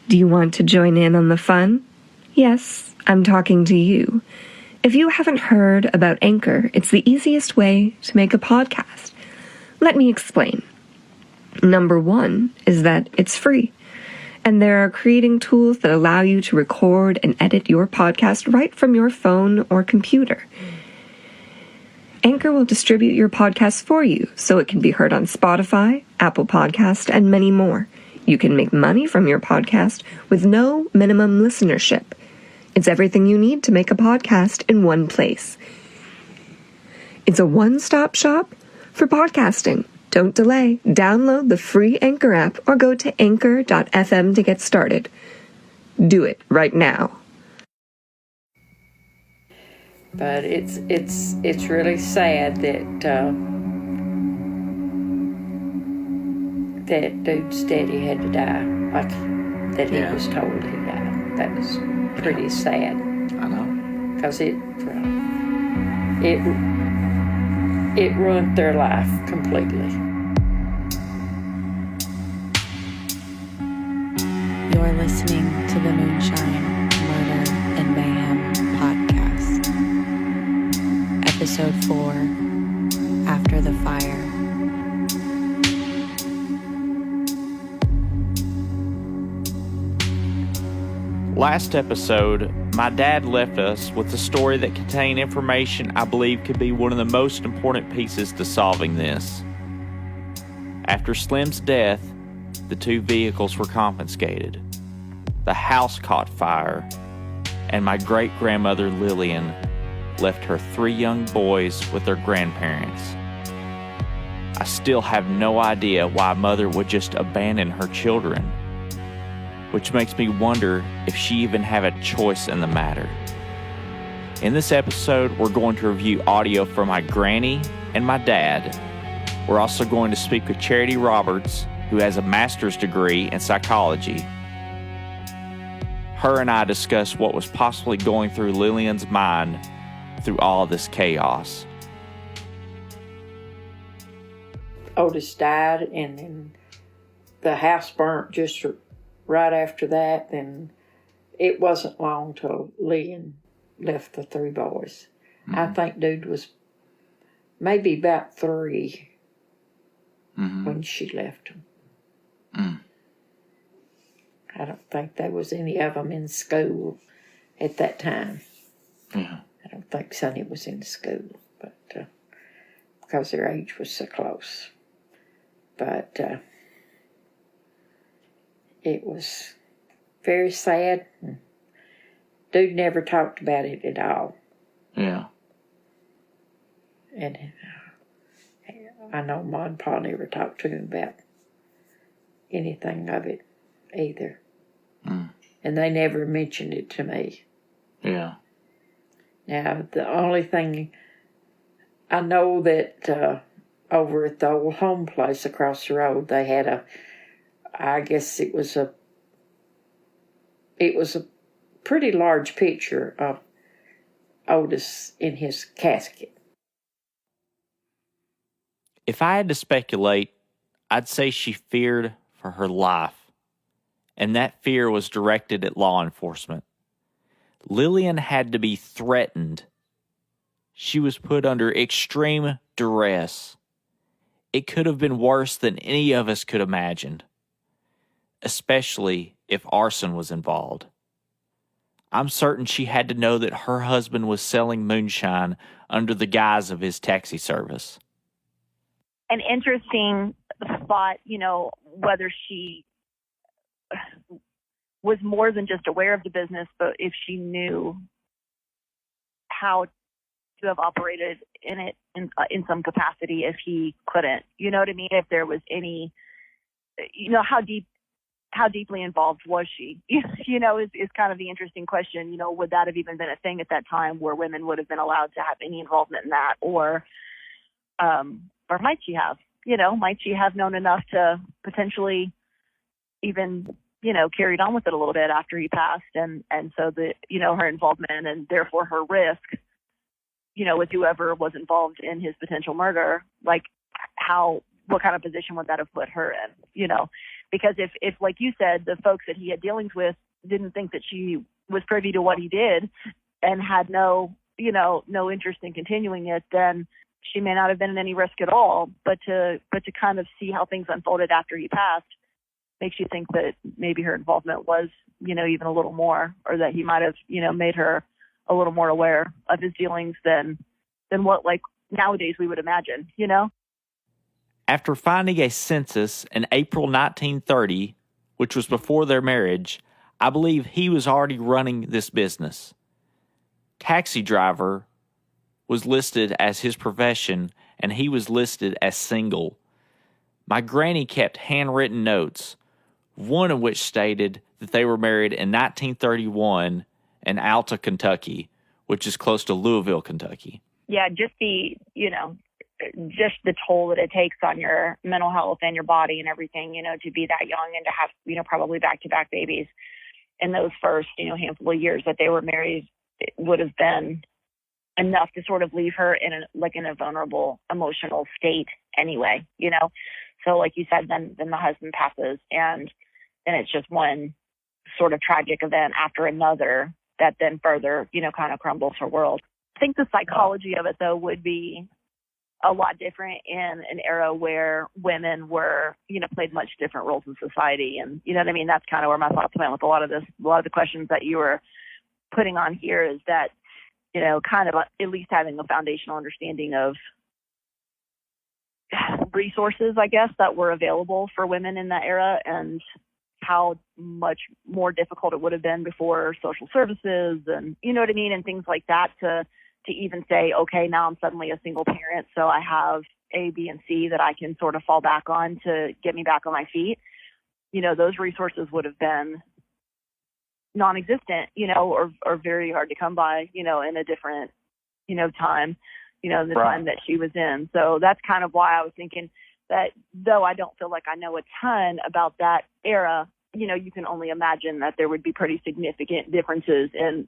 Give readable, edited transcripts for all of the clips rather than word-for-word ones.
Do you want to join in on the fun? Yes, I'm talking to you. If you haven't heard about Anchor, it's the easiest way to make a podcast. Let me explain. Number one is that it's free, and there are creating tools that allow you to record and edit your podcast right from your phone or computer. Anchor will distribute your podcast for you so it can be heard on Spotify, Apple Podcast, and many more. You can make money from your podcast with no minimum listenership. It's everything you need to make a podcast in one place. It's a one-stop shop for podcasting. Don't delay. Download the free Anchor app or go to anchor.fm to get started. Do it right now. But it's really sad that dude's daddy had to die, like that he was told he died. That was pretty sad. I know. Because it ruined their life completely. You're listening to the Moonshine, Murder, and Mayhem podcast. Episode 4, After the Fire. Last episode, my dad left us with a story that contained information I believe could be one of the most important pieces to solving this. After Slim's death, the 2 vehicles were confiscated. The house caught fire, and my great-grandmother Lillian left her 3 young boys with their grandparents. I still have no idea why Mother would just abandon her children, which makes me wonder if she even had a choice in the matter. In this episode, we're going to review audio from my granny and my dad. We're also going to speak with Charity Roberts, who has a master's degree in psychology. Her and I discuss what was possibly going through Lillian's mind through all of this chaos. Otis died, and then the house burnt just right after that. Then it wasn't long till Lillian left the 3 boys. I think dude was maybe about 3 when she left them. I don't think there was any of them in school at that time. Yeah. I don't think Sonny was in school, but because their age was so close. But it was very sad. Dude never talked about it at all. Yeah. And I know Ma and Pa never talked to him about anything of it either. And they never mentioned it to me. Yeah. Now, the only thing I know that over at the old home place across the road, they had I guess it was a pretty large picture of Otis in his casket. If I had to speculate, I'd say she feared for her life, and that fear was directed at law enforcement. Lillian had to be threatened. She was put under extreme duress. It could have been worse than any of us could imagine, especially if arson was involved. I'm certain she had to know that her husband was selling moonshine under the guise of his taxi service. An interesting thought, whether she was more than just aware of the business, but if she knew how to have operated in it in some capacity if he couldn't. You know what I mean? If there was any, how deeply involved was she? Is kind of the interesting question. Would that have even been a thing at that time where women would have been allowed to have any involvement in that? Or might she have? Might she have known enough to potentially even, carried on with it a little bit after he passed, and so her involvement and therefore her risk, with whoever was involved in his potential murder, like what kind of position would that have put her in? Because if like you said, the folks that he had dealings with didn't think that she was privy to what he did and had no interest in continuing it, then she may not have been in any risk at all. But to kind of see how things unfolded after he passed makes you think that maybe her involvement was, even a little more, or that he might have, made her a little more aware of his dealings than what, like, nowadays we would imagine, After finding a census in April 1930, which was before their marriage, I believe he was already running this business. Taxi driver was listed as his profession, and he was listed as single. My granny kept handwritten notes, one of which stated that they were married in 1931 in Alta, Kentucky, which is close to Louisville, Kentucky. Yeah, just the toll that it takes on your mental health and your body and everything, to be that young and to have, probably back-to-back babies in those first, handful of years that they were married, it would have been enough to sort of leave her in a vulnerable emotional state anyway, So like you said, then the husband passes, and then it's just one sort of tragic event after another that then further, kind of crumbles her world. I think the psychology of it, though, would be a lot different in an era where women were, played much different roles in society. And, you know what I mean? That's kind of where my thoughts went with a lot of the questions that you were putting on here, is that, kind of at least having a foundational understanding of resources, I guess, that were available for women in that era, and how much more difficult it would have been before social services and, you know what I mean, and things like that, to even say, okay, now I'm suddenly a single parent, so I have A, B, and C that I can sort of fall back on to get me back on my feet. Those resources would have been non-existent, or very hard to come by, in a different, time, the right. time that she was in. So that's kind of why I was thinking that, though I don't feel like I know a ton about that era, you can only imagine that there would be pretty significant differences in,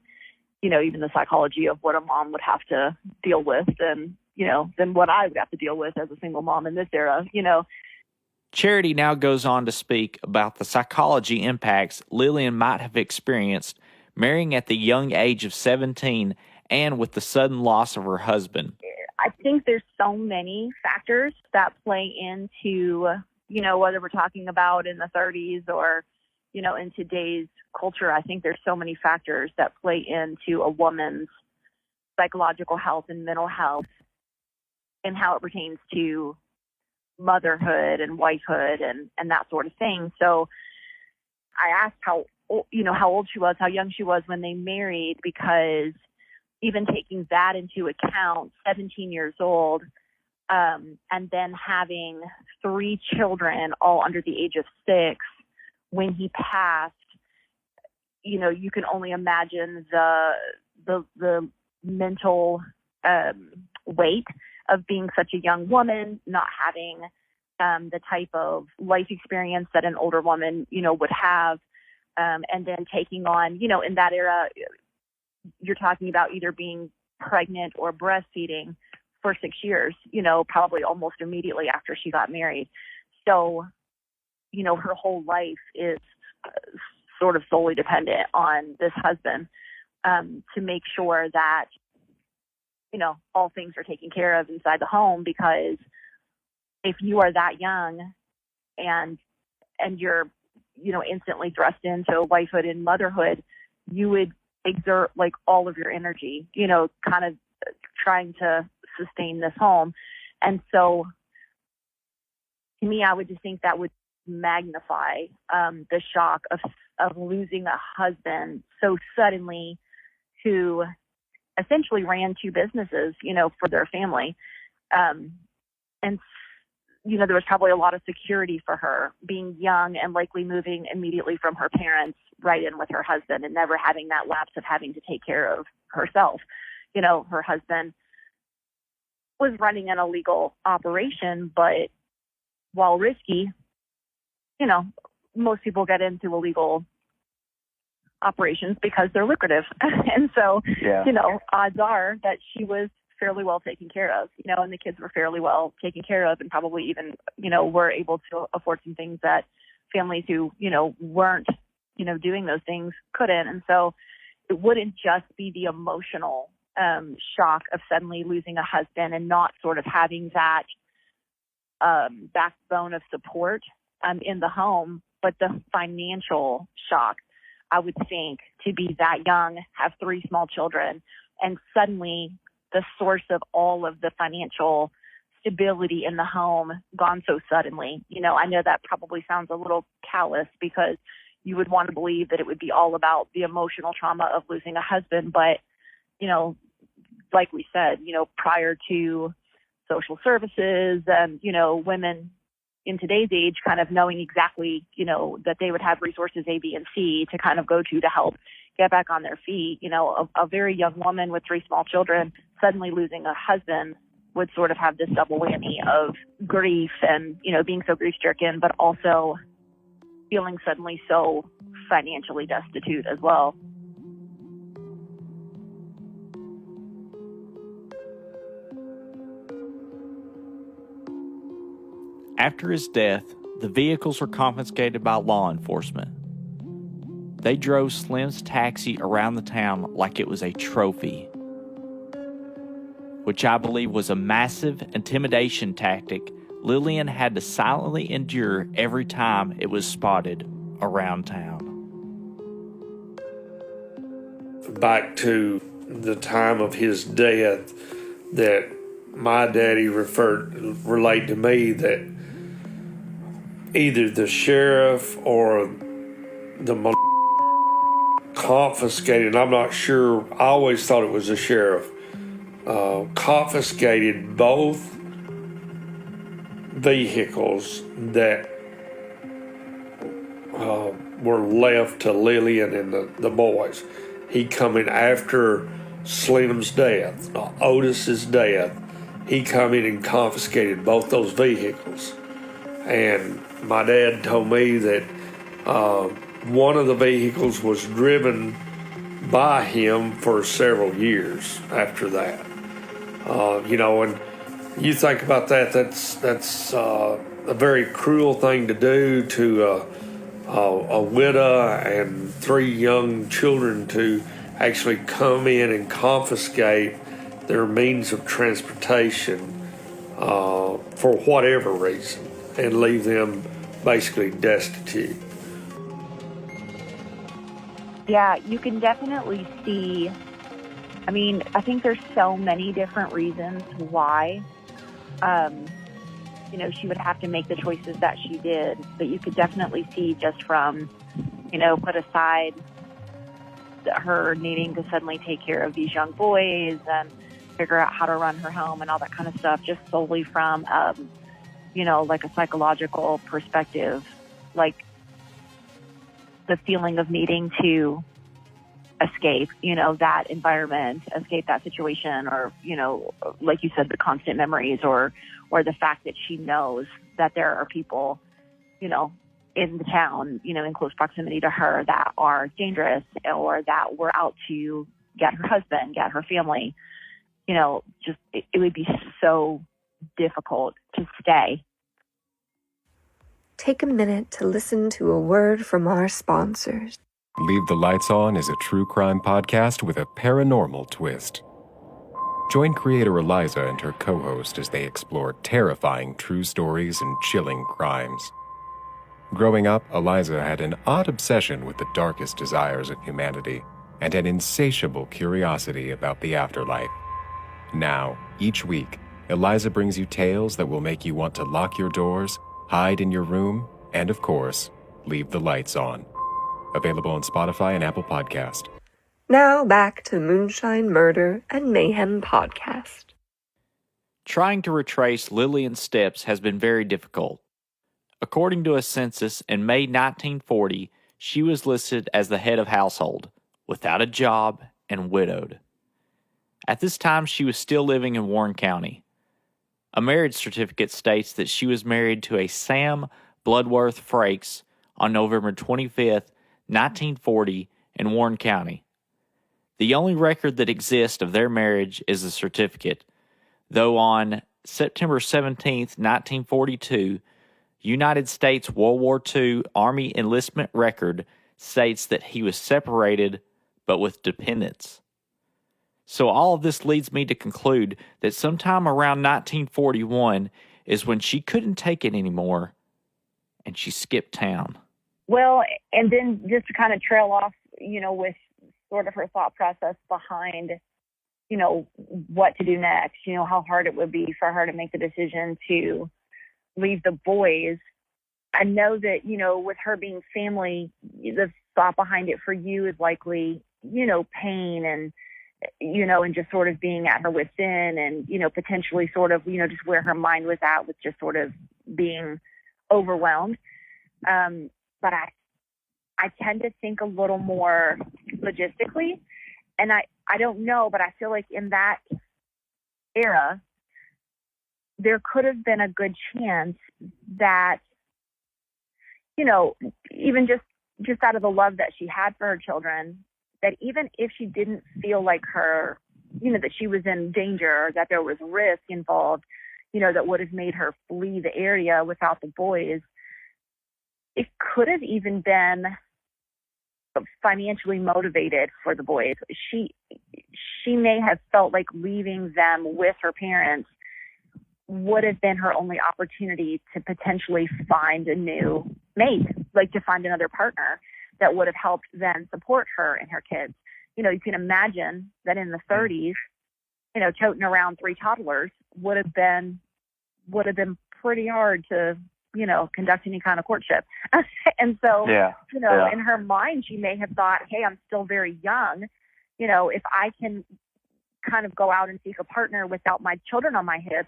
even the psychology of what a mom would have to deal with than what I would have to deal with as a single mom in this era, Charity now goes on to speak about the psychology impacts Lillian might have experienced marrying at the young age of 17 and with the sudden loss of her husband. I think there's so many factors that play into, whether we're talking about in the 30s or, in today's culture. I think there's so many factors that play into a woman's psychological health and mental health and how it pertains to motherhood and wifehood and that sort of thing. So I asked how old she was, how young she was when they married, because even taking that into account, 17 years old, and then having 3 children all under the age of 6 when he passed, you can only imagine the mental weight of being such a young woman, not having the type of life experience that an older woman, would have, and then taking on, in that era, you're talking about either being pregnant or breastfeeding for 6 years, probably almost immediately after she got married. So, her whole life is sort of solely dependent on this husband to make sure that, all things are taken care of inside the home, because if you are that young and you're, instantly thrust into wifehood and motherhood, you would exert like all of your energy, kind of trying to sustain this home. And so to me, I would just think that would magnify the shock of losing a husband so suddenly, who essentially ran 2 businesses, for their family. And, there was probably a lot of security for her being young and likely moving immediately from her parents right in with her husband and never having that lapse of having to take care of herself. Her husband was running an illegal operation, but while risky, most people get into illegal operations because they're lucrative. And so, odds are that she was fairly well taken care of, and the kids were fairly well taken care of, and probably even, were able to afford some things that families who, weren't, doing those things couldn't. And so it wouldn't just be the emotional shock of suddenly losing a husband and not sort of having that backbone of support in the home, but the financial shock, I would think, to be that young, have 3 small children, and suddenly the source of all of the financial stability in the home gone so suddenly. I know that probably sounds a little callous because you would want to believe that it would be all about the emotional trauma of losing a husband. But, like we said, prior to social services and, women in today's age kind of knowing exactly, that they would have resources A, B, and C to kind of go to help get back on their feet. A very young woman with 3 small children suddenly losing a husband would sort of have this double whammy of grief and, being so grief-stricken, but also feeling suddenly so financially destitute as well. After his death, the vehicles were confiscated by law enforcement. They drove Slim's taxi around the town like it was a trophy, which I believe was a massive intimidation tactic Lillian had to silently endure every time it was spotted around town. Back to the time of his death, that my daddy relayed to me that either the sheriff or the confiscated, I'm not sure, I always thought it was the sheriff, confiscated both vehicles that were left to Lillian and the boys. He come in after Slim's death, Otis's death. He come in and confiscated both those vehicles. And my dad told me that one of the vehicles was driven by him for several years after that. And you think about that, that's a very cruel thing to do to a widow and 3 young children, to actually come in and confiscate their means of transportation for whatever reason and leave them basically destitute. Yeah, you can definitely see, I think there's so many different reasons why, she would have to make the choices that she did. But you could definitely see just from, put aside her needing to suddenly take care of these young boys and figure out how to run her home and all that kind of stuff, just solely from, like a psychological perspective, like the feeling of needing to escape, that environment, escape that situation, or, like you said, the constant memories, or the fact that she knows that there are people, in the town, in close proximity to her that are dangerous, or that were out to get her husband, get her family. Just it would be so difficult to stay. Take a minute to listen to a word from our sponsors. Leave the Lights On is a true crime podcast with a paranormal twist. Join creator Eliza and her co-host as they explore terrifying true stories and chilling crimes. Growing up, Eliza had an odd obsession with the darkest desires of humanity and an insatiable curiosity about the afterlife. Now, each week, Eliza brings you tales that will make you want to lock your doors, hide in your room, and of course, leave the lights on. Available on Spotify and Apple Podcast. Now back to Moonshine, Murder, and Mayhem podcast. Trying to retrace Lillian's steps has been very difficult. According to a census in May 1940, she was listed as the head of household, without a job, and widowed. At this time, she was still living in Warren County. A marriage certificate states that she was married to a Sam Bloodworth Frakes on November 25th, 1940, in Warren County. The only record that exists of their marriage is the certificate, though on September 17th, 1942, United States World War II Army enlistment record states that he was separated but with dependents. So all of this leads me to conclude that sometime around 1941 is when she couldn't take it anymore and she skipped town. Well, and then just to kind of trail off, with sort of her thought process behind, what to do next, how hard it would be for her to make the decision to leave the boys. I know that, with her being family, the thought behind it for you is likely, pain and, and just sort of being at her wit's end and, potentially sort of, just where her mind was at with just sort of being overwhelmed. But I tend to think a little more logistically, and I don't know, but I feel like in that era, there could have been a good chance that, even just out of the love that she had for her children, that even if she didn't feel like her, that she was in danger, or that there was risk involved, that would have made her flee the area without the boys, it could have even been financially motivated for the boys. She may have felt like leaving them with her parents would have been her only opportunity to potentially find a new mate, like to find another partner that would have helped then support her and her kids. You can imagine that in the 30s, toting around 3 toddlers would have been pretty hard to, conduct any kind of courtship. And so, in her mind, she may have thought, hey, I'm still very young. If I can kind of go out and seek a partner without my children on my hips,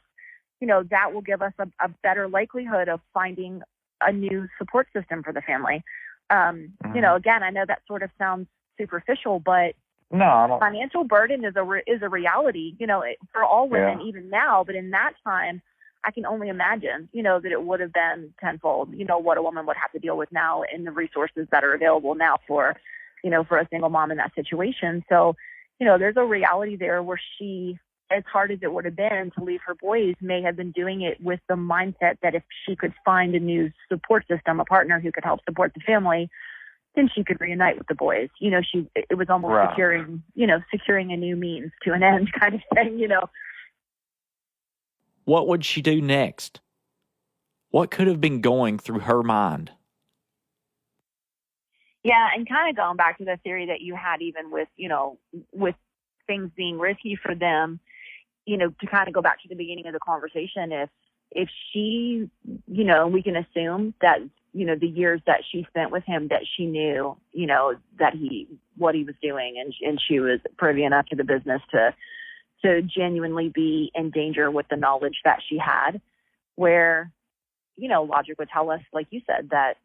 that will give us a better likelihood of finding a new support system for the family. Again, I know that sort of sounds superficial, but no, financial burden is a reality, for all women, even now. But in that time, I can only imagine, that it would have been tenfold, what a woman would have to deal with now and the resources that are available now for, for a single mom in that situation. So, there's a reality there where she, as hard as it would have been to leave her boys, may have been doing it with the mindset that if she could find a new support system, a partner who could help support the family, then she could reunite with the boys. It was almost securing a new means to an end kind of thing, What would she do next? What could have been going through her mind? Yeah, and kind of going back to the theory that you had, even with, with things being risky for them, to kind of go back to the beginning of the conversation, if she, we can assume that, the years that she spent with him, that she knew, that what he was doing, and she was privy enough to the business to genuinely be in danger with the knowledge that she had, where, logic would tell us, like you said, that,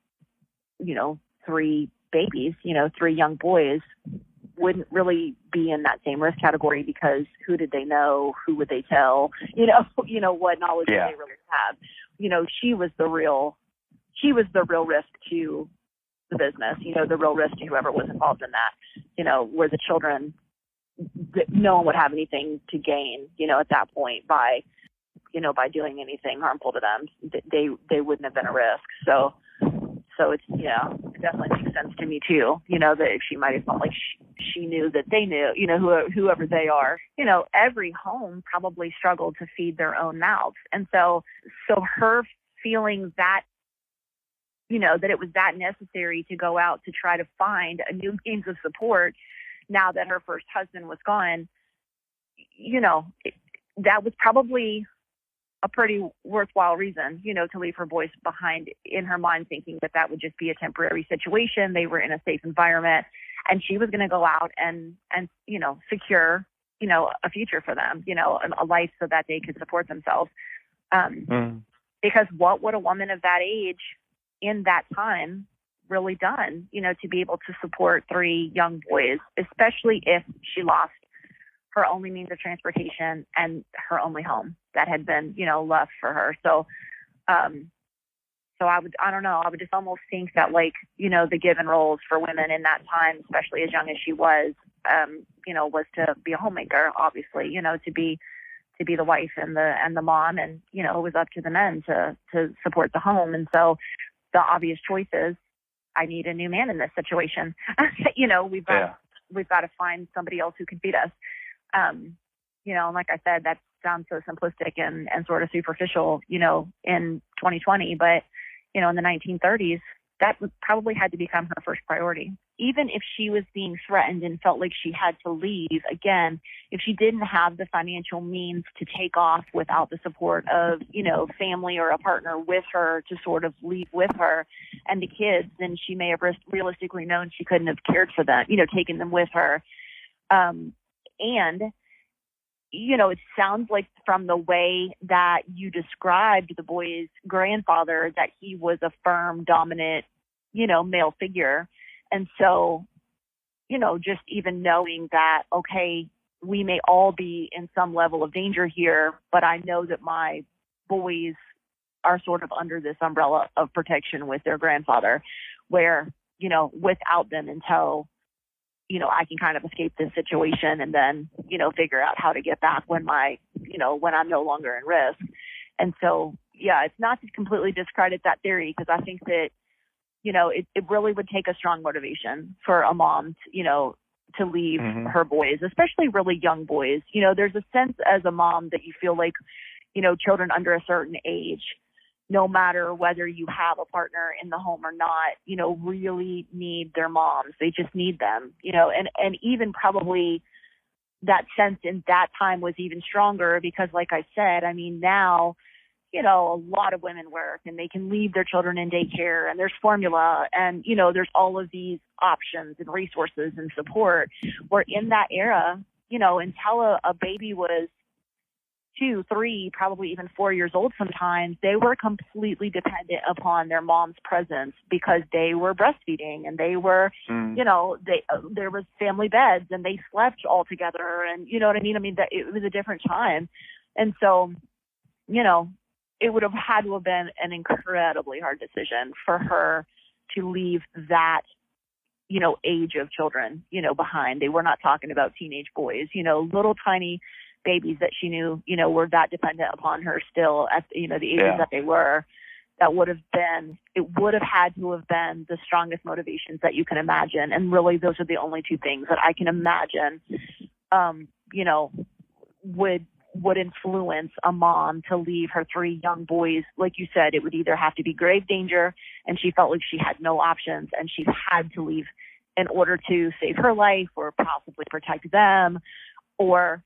3 babies, 3 young boys wouldn't really be in that same risk category, because who did they know? Who would they tell? What knowledge did they really have? She was the real risk to the business, the real risk to whoever was involved in that, where the children, no one would have anything to gain, at that point by doing anything harmful to them. They wouldn't have been a risk. So it's, it definitely makes sense to me too, that if she might have felt like she knew that they knew, whoever they are, every home probably struggled to feed their own mouths. And so her feeling that, that it was that necessary to go out to try to find a new means of support now that her first husband was gone, that was probably a pretty worthwhile reason, to leave her boys behind, in her mind, thinking that would just be a temporary situation. They were in a safe environment, and she was going to go out and secure, a future for them, a life so that they could support themselves. Because what would a woman of that age in that time really done, to be able to support 3 young boys, especially if she lost her only means of transportation and her only home that had been, left for her. So I would just almost think that, like, the given roles for women in that time, especially as young as she was, was to be a homemaker, obviously, to to be the wife and the mom, and it was up to the men to support the home. And so the obvious choice is, I need a new man in this situation. We've got to find somebody else who can feed us. And like I said, that sounds so simplistic and sort of superficial, in 2020, but in the 1930s, that probably had to become her first priority. Even if she was being threatened and felt like she had to leave, again, if she didn't have the financial means to take off without the support of, family or a partner with her to sort of leave with her and the kids, then she may have realistically known she couldn't have cared for them, taken them with her. It sounds like from the way that you described the boy's grandfather that he was a firm, dominant, male figure. And so, just even knowing that, okay, we may all be in some level of danger here, but I know that my boys are sort of under this umbrella of protection with their grandfather, where, without them until I can kind of escape this situation and then, figure out how to get back when when I'm no longer in risk. And so, it's not to completely discredit that theory, because I think that, it really would take a strong motivation for a mom, to leave her boys, especially really young boys. There's a sense as a mom that you feel like, children under a certain age, no matter whether you have a partner in the home or not, really need their moms. They just need them, and even probably that sense in that time was even stronger because, like I said, I mean, now, a lot of women work and they can leave their children in daycare, and there's formula, and, there's all of these options and resources and support, where in that era, until a baby was 2, 3, probably even 4 years old sometimes, they were completely dependent upon their mom's presence because they were breastfeeding and they were, there was family beds and they slept all together, and you know what I mean? I mean, that it was a different time. And so, it would have had to have been an incredibly hard decision for her to leave that, age of children, behind. They were not talking about teenage boys, little tiny babies that she knew, were that dependent upon her still at, the ages that they were. It would have had to have been the strongest motivations that you can imagine. And really, those are the only two things that I can imagine, would influence a mom to leave her 3 young boys. Like you said, it would either have to be grave danger and she felt like she had no options and she had to leave in order to save her life or possibly protect them, or,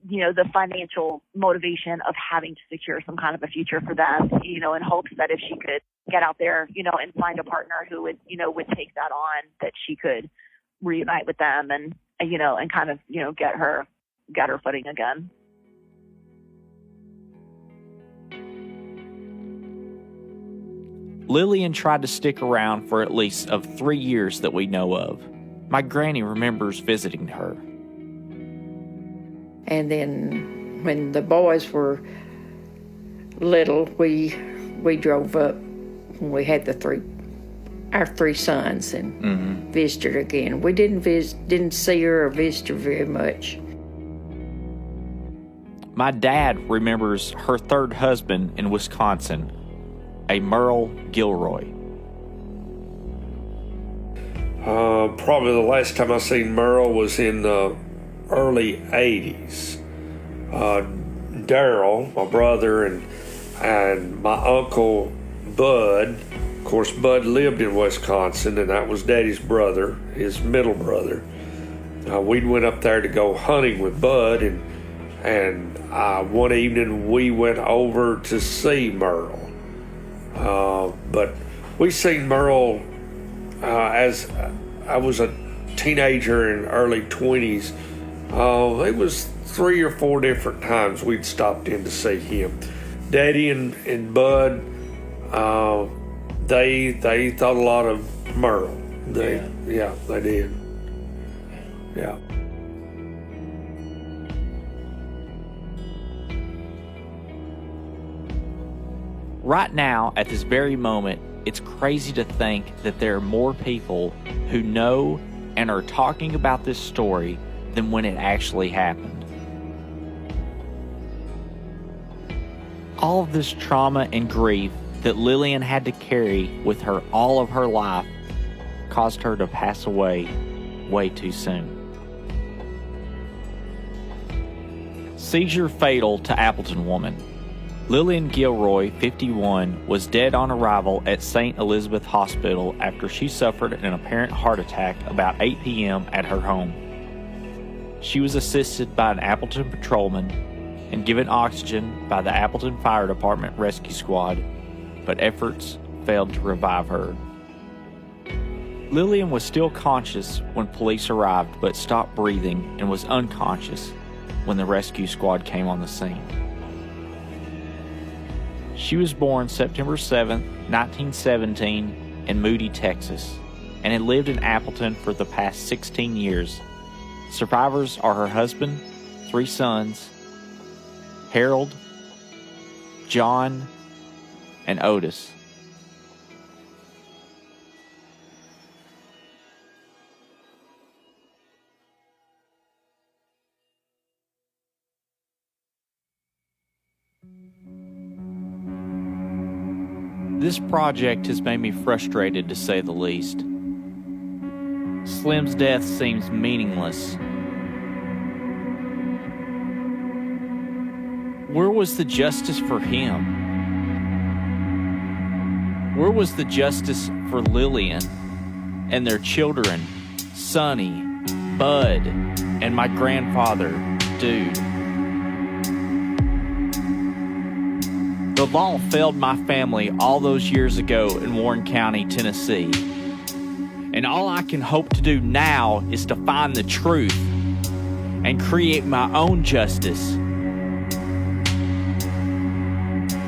the financial motivation of having to secure some kind of a future for them, in hopes that if she could get out there, and find a partner who would take that on, that she could reunite with them and kind of, get her footing again. Lillian tried to stick around for at least of 3 years that we know of. My granny remembers visiting her. And then when the boys were little, we drove up when we had our 3 sons and visited her again. We didn't see her or visit her very much. My dad remembers her 3rd husband in Wisconsin, a Merle Gilroy. Probably the last time I seen Merle was in the early 80s. Daryl, my brother, and my uncle Bud. Of course, Bud lived in Wisconsin, and that was Daddy's brother, his middle brother. We went up there to go hunting with Bud, and one evening we went over to see Merle. But we seen Merle as I was a teenager in early 20s. It was 3 or 4 different times we'd stopped in to see him. Daddy and Bud, they thought a lot of Merle. They did. Yeah. Right now, at this very moment, it's crazy to think that there are more people who know and are talking about this story than when it actually happened. All of this trauma and grief that Lillian had to carry with her all of her life caused her to pass away way too soon. Seizure fatal to Appleton woman. Lillian Gilroy, 51, was dead on arrival at St. Elizabeth Hospital after she suffered an apparent heart attack about 8 p.m. at her home. She was assisted by an Appleton patrolman and given oxygen by the Appleton Fire Department Rescue Squad, but efforts failed to revive her. Lillian was still conscious when police arrived, but stopped breathing and was unconscious when the rescue squad came on the scene. She was born September 7, 1917 in Moody, Texas, and had lived in Appleton for the past 16 years. Survivors are her husband, 3 sons, Harold, John, and Otis. This project has made me frustrated, to say the least. Slim's death seems meaningless. Where was the justice for him? Where was the justice for Lillian and their children, Sonny, Bud, and my grandfather, Dude? The law failed my family all those years ago in Warren County, Tennessee. And all I can hope to do now is to find the truth and create my own justice.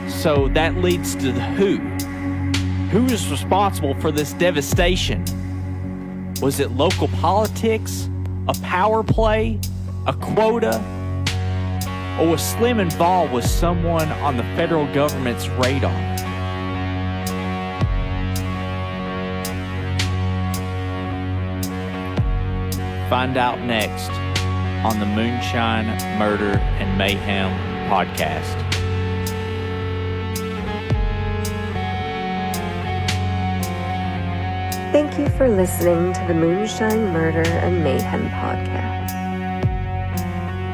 So that leads to the who. Who is responsible for this devastation? Was it local politics? A power play? A quota? Or was Slim involved with someone on the federal government's radar? Find out next on the Moonshine, Murder, and Mayhem podcast. Thank you for listening to the Moonshine, Murder, and Mayhem podcast.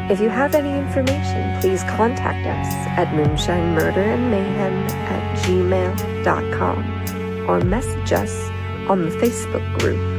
If you have any information, please contact us at moonshinemurderandmayhem@gmail.com or message us on the Facebook group